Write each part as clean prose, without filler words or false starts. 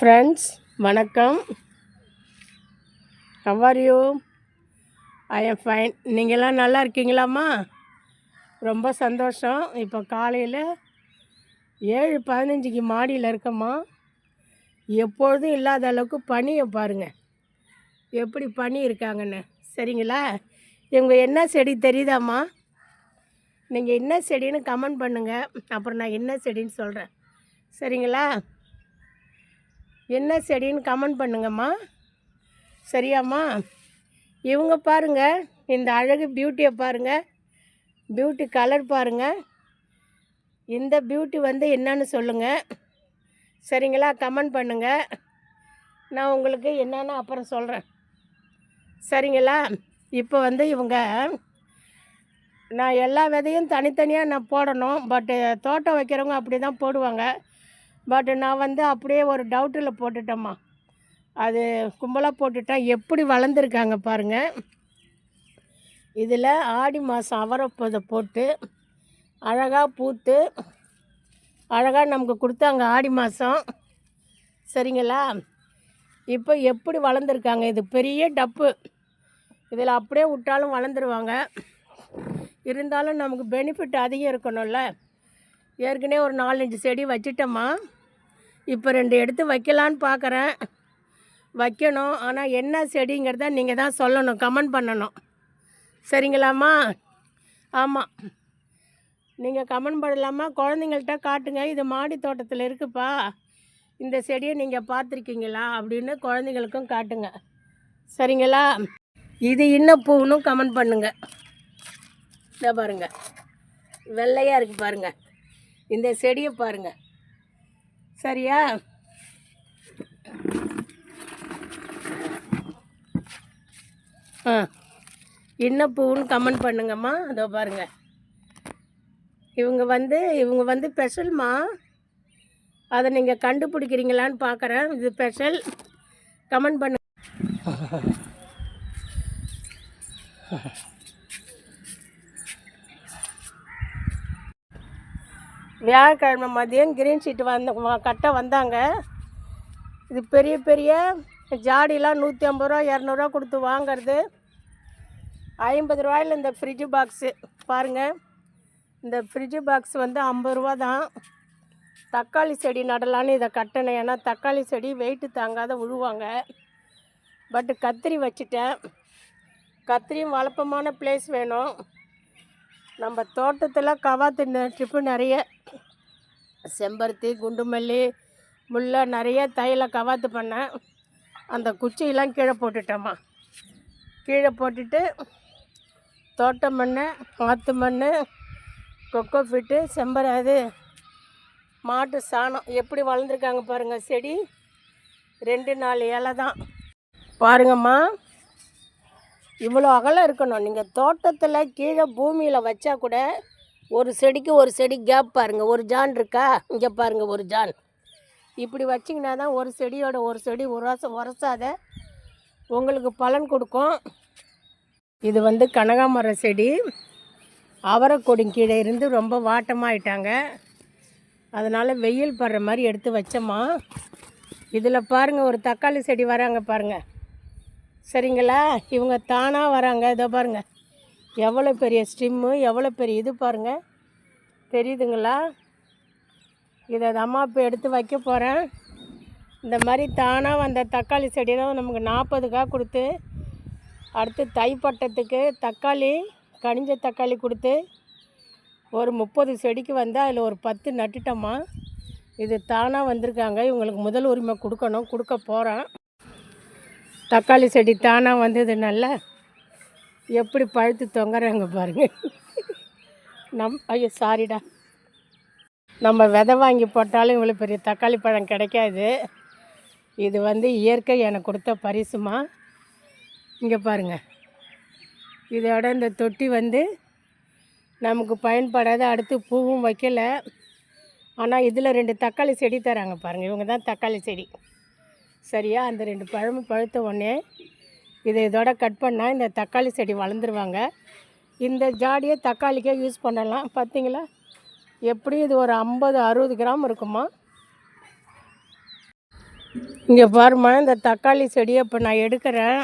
Friends வணக்கம். How are you? I am fine. நீங்கள்லாம் நல்லா இருக்கீங்களாம்மா? ரொம்ப சந்தோஷம். இப்போ காலையில் 7:15 மாடியில் இருக்கம்மா. எப்பொழுதும் இல்லாத அளவுக்கு பனியை பாருங்கள், எப்படி பனி இருக்காங்கன்னு. சரிங்களா? இவங்க என்ன செடி தெரியுதாம்மா? நீங்கள் என்ன செடின்னு கமெண்ட் பண்ணுங்கள், அப்புறம் நான் என்ன செடின்னு சொல்கிறேன். சரிங்களா? என்ன செடின்னு கமெண்ட் பண்ணுங்கம்மா. சரியாம்மா? இவங்க பாருங்கள், இந்த அழகு பியூட்டியை பாருங்கள், பியூட்டி கலர் பாருங்கள். இந்த பியூட்டி என்னன்னு சொல்லுங்கள். சரிங்களா? கமெண்ட் பண்ணுங்கள். நான் உங்களுக்கு என்னென்னு அப்புறம் சொல்கிறேன். சரிங்களா? இப்போ இவங்க நான் எல்லா விதையும் தனித்தனியாக நான் போடணும். பட்டு தோட்டம் வைக்கிறவங்க அப்படி தான் போடுவாங்க. பட்டு நான் அப்படியே ஒரு டவுட்டில் போட்டுட்டேம்மா. அது கும்பலாக போட்டுட்டேன். எப்படி வளர்ந்துருக்காங்க பாருங்கள். இதில் ஆடி மாதம் அவரைப்பதை போட்டு அழகாக பூத்து அழகாக நமக்கு கொடுத்தாங்க ஆடி மாதம். சரிங்களா? இப்போ எப்படி வளர்ந்துருக்காங்க. இது பெரிய டப்பு. இதில் அப்படியே விட்டாலும் வளர்ந்துருவாங்க. இருந்தாலும் நமக்கு பெனிஃபிட் அதிகம் இருக்கணும்ல. ஏற்கனவே ஒரு 4-5 செடி வச்சிட்டோம்மா. இப்போ 2 எடுத்து வைக்கலான்னு பார்க்குறேன். வைக்கணும். ஆனால் என்ன செடிங்கிறத நீங்கள் தான் சொல்லணும், கமெண்ட் பண்ணணும். சரிங்களாம்மா? ஆமாம், நீங்கள் கமெண்ட் பண்ணலாமா? குழந்தைங்கள்ட்ட காட்டுங்க, இது மாடி தோட்டத்தில் இருக்குப்பா, இந்த செடியை நீங்கள் பார்த்துருக்கீங்களா அப்படின்னு குழந்தைங்களுக்கும் காட்டுங்க. சரிங்களா? இது இன்னும் பூன்னு கமெண்ட் பண்ணுங்கள். இதை பாருங்கள், வெள்ளையாக இருக்குது பாருங்கள். இந்த செடியை பாருங்கள். சரியா? இன்னும் பூன்னு கமெண்ட் பண்ணுங்கம்மா. அதோ பாருங்கள், இவங்க ஸ்பெஷல்மா. அதை நீங்கள் கண்டுபிடிக்கிறீங்களான்னு பார்க்குறேன். இது ஸ்பெஷல். கமெண்ட் பண்ணு. வியாழக்கிழமை மதியம் கிரீன் ஷீட் கட்ட வந்தாங்க. இது பெரிய பெரிய ஜாடிலாம் 150 ரூபா 200 கொடுத்து வாங்கிறது. 50 ரூபாயில் இந்த ஃப்ரிட்ஜு பாக்ஸு பாருங்கள். இந்த ஃப்ரிட்ஜு பாக்ஸ் 50 ரூபா தான். தக்காளி செடி நடலான்னு இதை கட்டினேன். ஏன்னா தக்காளி செடி வெயிட்டு தாங்காத விழுவாங்க. பட்டு கத்திரி வச்சுட்டேன். கத்திரியும் வளப்பமான பிளேஸ் வேணும். நம்ம தோட்டத்தில் கவாத்து ட்ரிப்பு நிறைய, செம்பருத்தி, குண்டுமல்லி, முல்லை நிறைய தைல கவாத்து பண்ணேன். அந்த குச்சியெல்லாம் கீழே போட்டுட்டேம்மா. கீழே போட்டுட்டு தோட்ட மண், ஆற்று மண், கொக்கோ ஃபிட்டு, அது மாட்டு சாணம் எப்படி வளர்ந்துருக்காங்க பாருங்கள். செடி 2-4 இலை தான் பாருங்கம்மா. இவ்வளோ அகலம் இருக்கணும். நீங்கள் தோட்டத்தில் கீழே பூமியில் வச்சா கூட ஒரு செடிக்கு ஒரு செடி கேப் பாருங்கள். ஒரு ஜான் இருக்கா? இங்கே பாருங்கள், ஒரு ஜான். இப்படி வச்சிங்கன்னா தான் ஒரு செடியோட ஒரு செடி உரசாத உங்களுக்கு பலன் கொடுக்கும். இது கனகாமர செடி. அவரைக்கொடி கீழே இருந்து ரொம்ப வாட்டமாகிட்டாங்க. அதனால் வெயில் படுற மாதிரி எடுத்து வச்சோம்மா. இதில் பாருங்கள், ஒரு தக்காளி செடி வராங்க பாருங்கள். சரிங்களா? இவங்க தானாக வராங்க. இதோ பாருங்கள், எவ்வளோ பெரிய ஸ்டிம்மு, எவ்வளோ பெரிய இது பாருங்கள். தெரியுதுங்களா? இதை அம்மா இப்போ எடுத்து வைக்க போகிறேன். இந்த மாதிரி தானாக வந்த தக்காளி செடி தான் நமக்கு 40 கொடுத்து, அடுத்து தைப்பட்டத்துக்கு தக்காளி, கனிஞ்ச தக்காளி கொடுத்து ஒரு 30 செடிக்கு அதில் ஒரு 10 நட்டுட்டோம்மா. இது தானாக வந்திருக்காங்க. இவங்களுக்கு முதல் உரிமை கொடுக்கணும், கொடுக்க போகிறேன். தக்காளி செடி தானாக வந்தது. நல்லா எப்படி பழுத்து தொங்குறாங்க பாருங்கள். ஐயோ சாரிடா, நம்ம விதை வாங்கி போட்டாலும் இவ்வளோ பெரிய தக்காளி பழம் கிடைக்காது. இது இயற்கை எனக்கு கொடுத்த பரிசுமா. இங்கே பாருங்கள், இதோட இந்த தொட்டி நமக்கு பயன்படாத. அடுத்து பூவும் வைக்கலை. ஆனால் இதில் 2 தக்காளி செடி தராங்க பாருங்கள். இவங்க தான் தக்காளி செடி. சரியா? அந்த 2 பழமும் பழுத்த உடனே இதோட கட் பண்ணால் இந்த தக்காளி செடி வளர்ந்துருவாங்க. இந்த ஜாடியை தக்காளிக்கே யூஸ் பண்ணலாம். பார்த்தீங்களா? எப்படி இது ஒரு 50-60 கிராம் இருக்குமா. இங்கே பாருமா, இந்த தக்காளி செடியை இப்போ நான் எடுக்கிறேன்.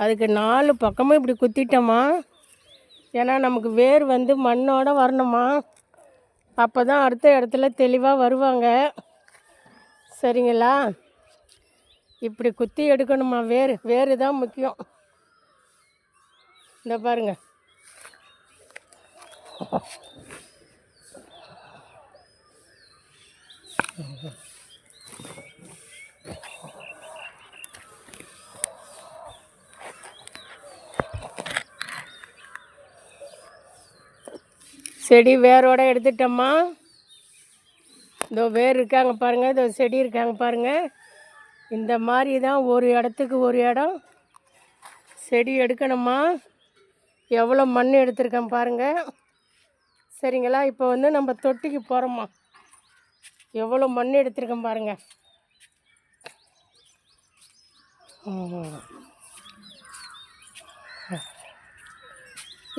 அதுக்கு 4 பக்கமும் இப்படி குத்திட்டோமா. ஏன்னா நமக்கு வேர் வந்து மண்ணோட வரணுமா. அப்போ தான் அடுத்த இடத்துல தெளிவாக வருவாங்க. சரிங்களா? இப்படி குத்தி எடுக்கணுமா. வேர் தான் முக்கியம். இந்த பாருங்க. செடி வேரோட எடுத்துட்டோம்மா. இதோ வேர் இருக்காங்க பாருங்கள், இதோ செடி இருக்காங்க பாருங்கள். இந்த மாதிரி தான் ஒரு இடத்துக்கு ஒரு இடம் செடி எடுக்கணுமா. எவ்வளோ மண் எடுத்திருக்கேன் பாருங்கள். சரிங்களா? இப்போ வந்து நம்ம தொட்டிக்கு போகிறோம்மா. எவ்வளோ மண் எடுத்திருக்கேன் பாருங்கள்.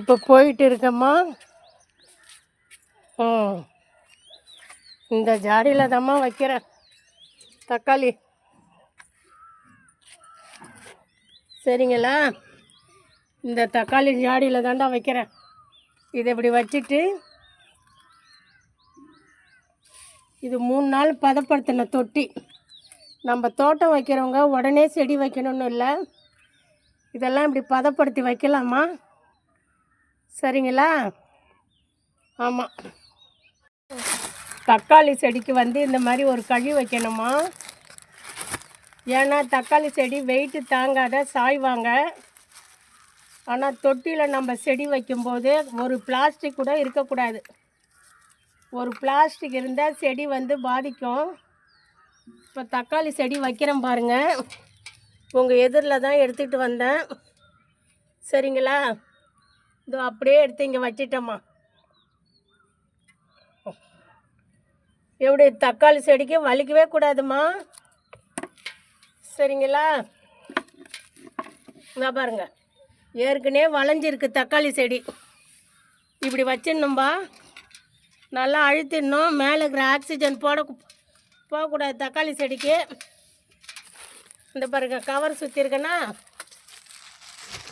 இப்போ போயிட்டு இருக்கம்மா. இந்த ஜாடியில் தாம்மா வைக்கிறேன் தக்காளி. சரிங்களா? இந்த தக்காளி ஜாடியில் தாண்டா வைக்கிறேன். இதை இப்படி வச்சுட்டு இது 3 நாள் பதப்படுத்தின தொட்டி. நம்ம தோட்டம் வைக்கிறவங்க உடனே செடி வைக்கணும்னு இல்லை, இதெல்லாம் இப்படி பதப்படுத்தி வைக்கலாமா. சரிங்களா? ஆமாம். தக்காளி செடிக்கு வந்து இந்த மாதிரி ஒரு கழி வைக்கணுமா. ஏன்னா தக்காளி செடி வெயிட்டு தாங்காத சாய்வாங்க. ஆனால் தொட்டியில் நம்ம செடி வைக்கும்போது ஒரு பிளாஸ்டிக் கூட இருக்கக்கூடாது. ஒரு பிளாஸ்டிக் இருந்தால் செடி வந்து பாதிக்கும். இப்போ தக்காளி செடி வைக்கிறேன் பாருங்கள். உங்கள் எதிரில் தான் எடுத்துகிட்டு வந்தேன். சரிங்களா? இதோ அப்படியே எடுத்து இங்கே வச்சிட்டோம்மா. எப்படி தக்காளி செடிக்கு வலிக்கவே கூடாதுமா. சரிங்களா? இங்கே பாருங்க, ஏற்கனவே வளைஞ்சிருக்கு தக்காளி செடி. இப்படி வச்சிடணும்பா. நல்லா அழுத்திடணும். மேலே இருக்கிற ஆக்சிஜன் போகக்கூடாது தக்காளி செடிக்கு. இந்த பாருங்க, கவர் சுற்றிருக்கேன்னா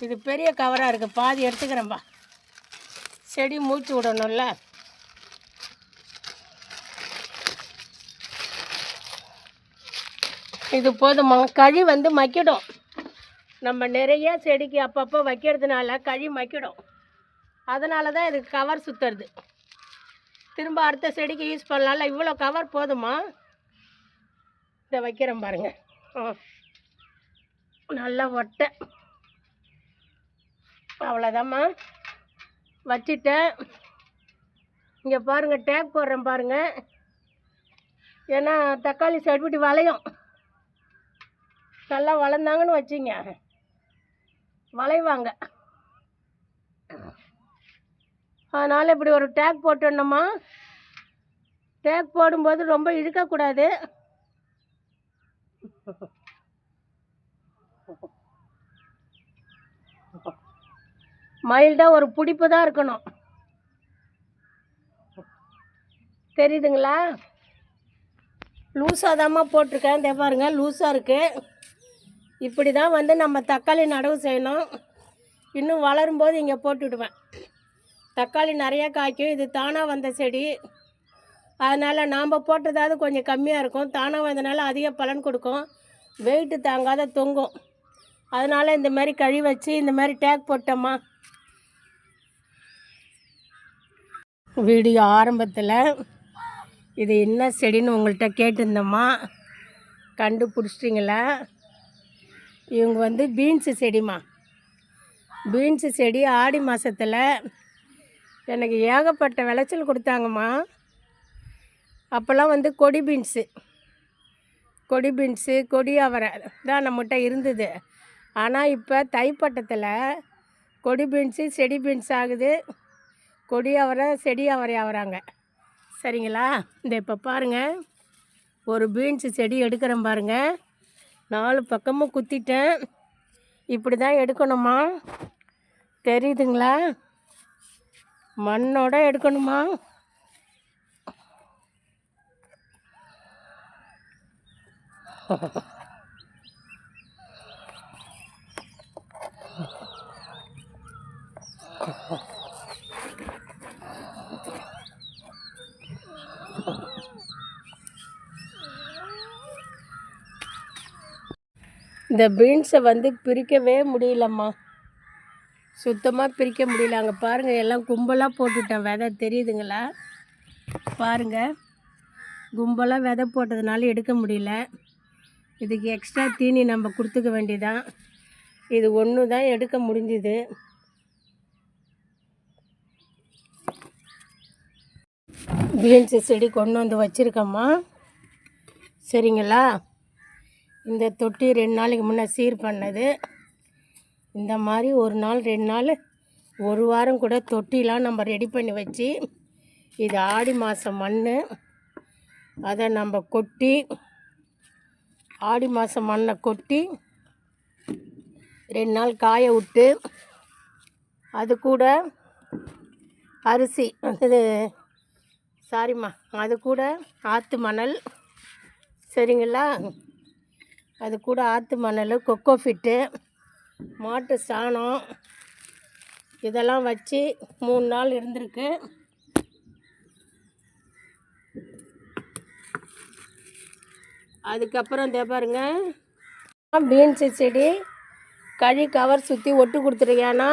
இது பெரிய கவராக இருக்குது. பாதி எடுத்துக்கிறேன்பா. செடி மூச்சு விடணும்ல. இது போதுமா. கழி வந்து மக்கிடும். நம்ம நிறைய செடிக்கு அப்பப்போ வைக்கிறதுனால கழி மக்கிடும். அதனால தான் இதுக்கு கவர் சுற்றுறது. திரும்ப அடுத்த செடிக்கு யூஸ் பண்ணலாம்ல. இவ்வளோ கவர் போதுமா. இதை வைக்கிறேன் பாருங்கள். நல்லா ஒட்டை. அவ்வளோதாம்மா, வச்சுட்டேன். இங்கே பாருங்கள், டேப் போடுறேன் பாருங்கள். ஏன்னா தக்காளி செடிபிடி வளையும். நல்லா வளர்ந்தாங்கன்னு வச்சிங்க, வளைவாங்க. அதனால் இப்படி ஒரு டேக் போட்டுடணுமா. டேக் போடும்போது ரொம்ப இழுக்கக்கூடாது. மைல்டாக ஒரு பிடிப்பு தான் இருக்கணும். தெரியுதுங்களா? லூஸாக தாம்மா போட்டிருக்கேன். இந்த பாருங்க, லூஸாக இருக்குது. இப்படி தான் வந்து நம்ம தக்காளி நடவு செய்யணும். இன்னும் வளரும்போது இங்கே போட்டுவிடுவேன். தக்காளி நிறையா காய்க்கும். இது தானாக வந்த செடி. அதனால் நாம் போட்டதாவது கொஞ்சம் கம்மியாக இருக்கும். தானாக வந்தனால அதிக பலன் கொடுக்கும். வெயிட்டு தாங்காத தொங்கும். அதனால் இந்த மாதிரி கழி வச்சு இந்த மாதிரி டேக் போட்டோம்மா. வீடியோ ஆரம்பத்தில் இது என்ன செடின்னு உங்கள்கிட்ட கேட்டிருந்தோம்மா. கண்டுபிடிச்சிட்டிங்களா? இவங்க வந்து பீன்ஸு செடிமா. பீன்ஸு செடி ஆடி மாதத்தில் எனக்கு ஏகப்பட்ட விளைச்சல் கொடுத்தாங்கம்மா. அப்போல்லாம் வந்து கொடி பீன்ஸு கொடி அவரை தான் நம்மகிட்ட இருந்தது. ஆனால் இப்போ தைப்பட்டத்தில் கொடி பீன்ஸு செடி பீன்ஸ் ஆகுது. கொடி அவரை செடி அவரை ஆகிறாங்க. சரிங்களா? இந்த இப்போ பாருங்கள், ஒரு பீன்ஸு செடி எடுக்கிறேன் பாருங்கள். 4 பக்கமும் குத்திட்டேன். இப்படி தான் எடுக்கணுமா. தெரியுதுங்களா? மண்ணோட எடுக்கணுமா. இந்த பீன்ஸை வந்து பிரிக்கவே முடியலம்மா, சுத்தமாக பிரிக்க முடியல. அங்கே பாருங்கள், எல்லாம் கும்பலாக போட்டுவிட்டேன். விதை தெரியுதுங்களா? பாருங்கள், கும்பலாக விதை போட்டதுனால எடுக்க முடியல. இதுக்கு எக்ஸ்ட்ரா தீனி நம்ம கொடுத்துக்க வேண்டியதான். இது ஒன்று தான் எடுக்க முடிஞ்சுது. பீன்ஸு செடி கொண்டு வந்து வச்சுருக்கம்மா, சரிங்களா? இந்த தொட்டி 2 நாளைக்கு முன்னே சீர் பண்ணது. இந்த மாதிரி 1 நாள் 2 நாள் 1 வாரம் கூட தொட்டிலாம் நம்ம ரெடி பண்ணி வச்சு, இது ஆடி மாதம் மண், அதை நம்ம கொட்டி, ஆடி மாதம் மண்ணை கொட்டி 2 நாள் காய விட்டு, அது கூட அரிசி அது கூட ஆற்று மணல், சரிங்களா? அது கூட ஆற்று மணல், கொக்கோ ஃபிட்டு, மாட்டு சாணம், இதெல்லாம் வச்சு 3 நாள் இருந்திருக்கு. அதுக்கப்புறம் இந்த பாருங்க, பீன்ஸு செடி கழி கவர் சுற்றி ஒட்டு கொடுத்துருக்கேன்னா,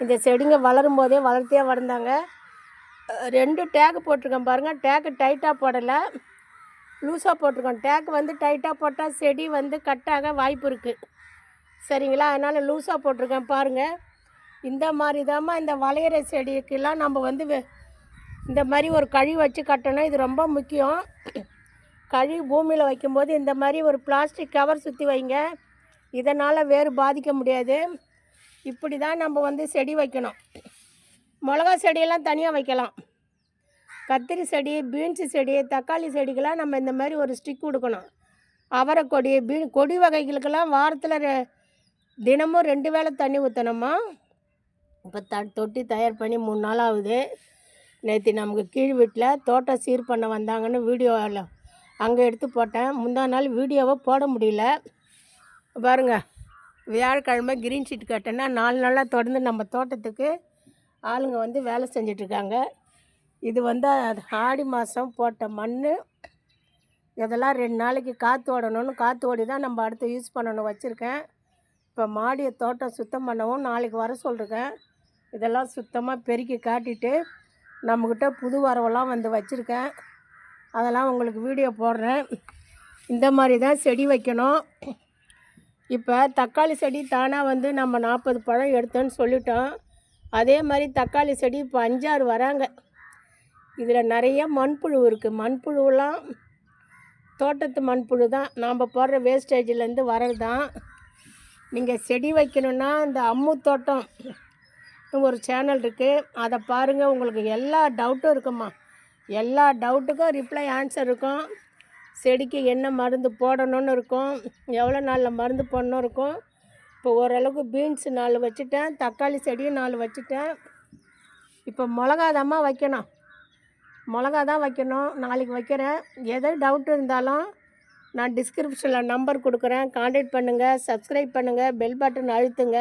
இந்த செடிங்க வளரும் போதே வளர்த்தியே வளர்ந்தாங்க. 2 டேக்கு போட்டிருக்கேன் பாருங்கள். டேக்கு டைட்டாக போடலை, லூஸாக போட்டிருக்கோம். டேக்கு வந்து டைட்டாக போட்டால் செடி வந்து கட்டாக வாய்ப்பு இருக்குது, சரிங்களா? அதனால் லூஸாக போட்டிருக்கேன் பாருங்கள். இந்த மாதிரி தாம்மா இந்த வளையிற செடிக்கெல்லாம் நம்ம வந்து இந்த மாதிரி ஒரு கழி வச்சு கட்டணும். இது ரொம்ப முக்கியம். கழி பூமியில் வைக்கும்போது இந்த மாதிரி ஒரு பிளாஸ்டிக் கவர் சுற்றி வைங்க. இதனால் வேறு பாதிக்க முடியாது. இப்படி தான் நம்ம வந்து செடி வைக்கணும். மிளகா செடியெல்லாம் தனியாக வைக்கலாம். கத்திரி செடி, பீன்ஸு செடி, தக்காளி செடிக்கெல்லாம் நம்ம இந்த மாதிரி ஒரு ஸ்டிக் கொடுக்கணும். அவரைக்கொடி, கொடி வகைகளுக்கெல்லாம் வாரத்தில் தினமும் 2 வேளை தண்ணி ஊற்றணுமா. இப்போ தொட்டி தயார் பண்ணி 3 நாள் ஆகுது. நேற்று நமக்கு கீழ் வீட்டில் தோட்டம் சீர் பண்ண வந்தாங்கன்னு வீடியோவில் அங்கே எடுத்து போட்டேன். முந்தா நாள் வீடியோவை போட முடியல. பாருங்கள், வியாழக்கிழமை கிரீன் ஷீட் கட்டினா 4 நாளாக தொடர்ந்து நம்ம தோட்டத்துக்கு ஆளுங்க வந்து வேலை செஞ்சிட்ருக்காங்க. இது வந்து ஆடி மாதம் போட்ட மண். இதெல்லாம் 2 நாளைக்கு காற்று ஓடணும்னு காற்று ஓடி தான் நம்ம அடுத்து யூஸ் பண்ணணும் வச்சுருக்கேன். இப்போ மாடியை தோட்டம் சுத்தம் பண்ணவும் நாளைக்கு வர சொல்லிருக்கேன். இதெல்லாம் சுத்தமாக பெருக்கி காட்டிட்டு நம்மக்கிட்ட புது வரவெல்லாம் வந்து வச்சுருக்கேன். அதெல்லாம் உங்களுக்கு வீடியோ போடுறேன். இந்த மாதிரி தான் செடி வைக்கணும். இப்போ தக்காளி செடி தானாக வந்து நம்ம 40 பழம் எடுத்தோன்னு சொல்லிட்டோம். அதே மாதிரி தக்காளி செடி இப்போ 5-6 வராங்க. இதில் நிறைய மண்புழு இருக்குது. மண்புழுவெல்லாம் தோட்டத்து மண்புழு தான், நாம் போடுற வேஸ்டேஜிலேருந்து வர்றது தான். நீங்கள் செடி வைக்கணுன்னா இந்த அம்மு தோட்டம் ஒரு சேனல் இருக்குது, அதை பாருங்கள். உங்களுக்கு எல்லா டவுட்டும் இருக்குமா, எல்லா டவுட்டுக்கும் ரிப்ளை ஆன்சர் இருக்கும். செடிக்கு என்ன மருந்து போடணும்னு இருக்கும், எவ்வளோ நாளில் மருந்து போடணும் இருக்கும். இப்போ ஓரளவுக்கு பீன்ஸு 4 வச்சுட்டேன், தக்காளி செடியும் 4 வச்சுட்டேன். இப்போ மிளகாதாம்மா வைக்கணும், மிளகா தான் வைக்கணும். நாளைக்கு வைக்கிறேன். எது டவுட் இருந்தாலும் நான் டிஸ்கிரிப்ஷனில் நம்பர் கொடுக்குறேன், கான்டாக்ட் பண்ணுங்கள், சப்ஸ்கிரைப் பண்ணுங்கள், பெல் பட்டன் அழுத்துங்க.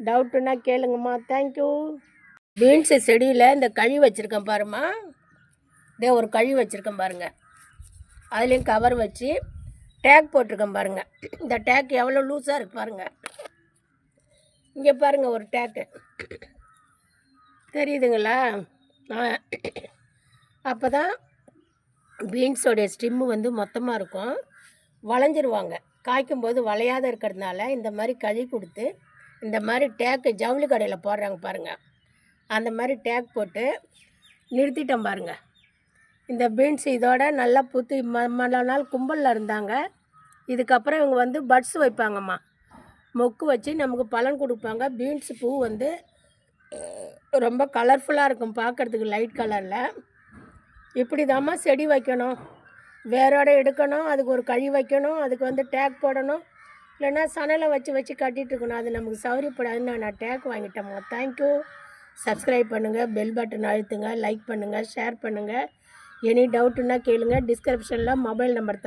டவுட்டுன்னா கேளுங்கம்மா. தேங்க்யூ. பீன்ஸு செடியில் இந்த கழி வச்சுருக்கேன் பாரும்மா, இதே ஒரு கழி வச்சுருக்கேன் பாருங்கள். அதுலேயும் கவர் வச்சு டேக் போட்டிருக்கேன் பாருங்கள். இந்த டேக் எவ்வளோ லூஸாக இருக்குது பாருங்கள். இங்கே பாருங்கள், ஒரு டேக்கு தெரியுதுங்களா? அப்போ தான் பீன்ஸோடைய ஸ்டிம்மு வந்து மொத்தமாக இருக்கும், வளைஞ்சிருவாங்க. காய்க்கும்போது வளையாத இருக்கிறதுனால இந்த மாதிரி கழி கொடுத்து இந்த மாதிரி டேக்கு ஜவுளி கடையில் போடுறாங்க பாருங்கள், அந்த மாதிரி டேக் போட்டு நிறுத்திட்டோம் பாருங்கள். இந்த பீன்ஸ் இதோட நல்லா புத்து மழை நாள் கும்பலில் இருந்தாங்க. இதுக்கப்புறம் இவங்க வந்து பட்ஸ் வைப்பாங்கம்மா, மொக்கு வச்சு நமக்கு பலன் கொடுப்பாங்க. பீன்ஸு பூ வந்து ரொம்ப கலர்ஃபுல்லாக இருக்கும் பார்க்குறதுக்கு, லைட் கலரில். இப்படி தாம்மா செடி வைக்கணும். வேரோட எடுக்கணும், அதுக்கு ஒரு கழி வைக்கணும், அதுக்கு வந்து டேக் போடணும், இல்லைன்னா சணலை வச்சு கட்டிகிட்டு இருக்கணும். அது நமக்கு சௌரியப்படாதுன்னு நான் டேக் வாங்கிட்டேம்மா. தேங்க்யூ. சப்ஸ்கிரைப் பண்ணுங்கள், பெல் பட்டன் அழுத்துங்க, லைக் பண்ணுங்கள், ஷேர் பண்ணுங்கள். எனி டவுட்டுன்னா கேளுங்க. டிஸ்கிரிப்ஷனில் மொபைல் நம்பர் தரேன்.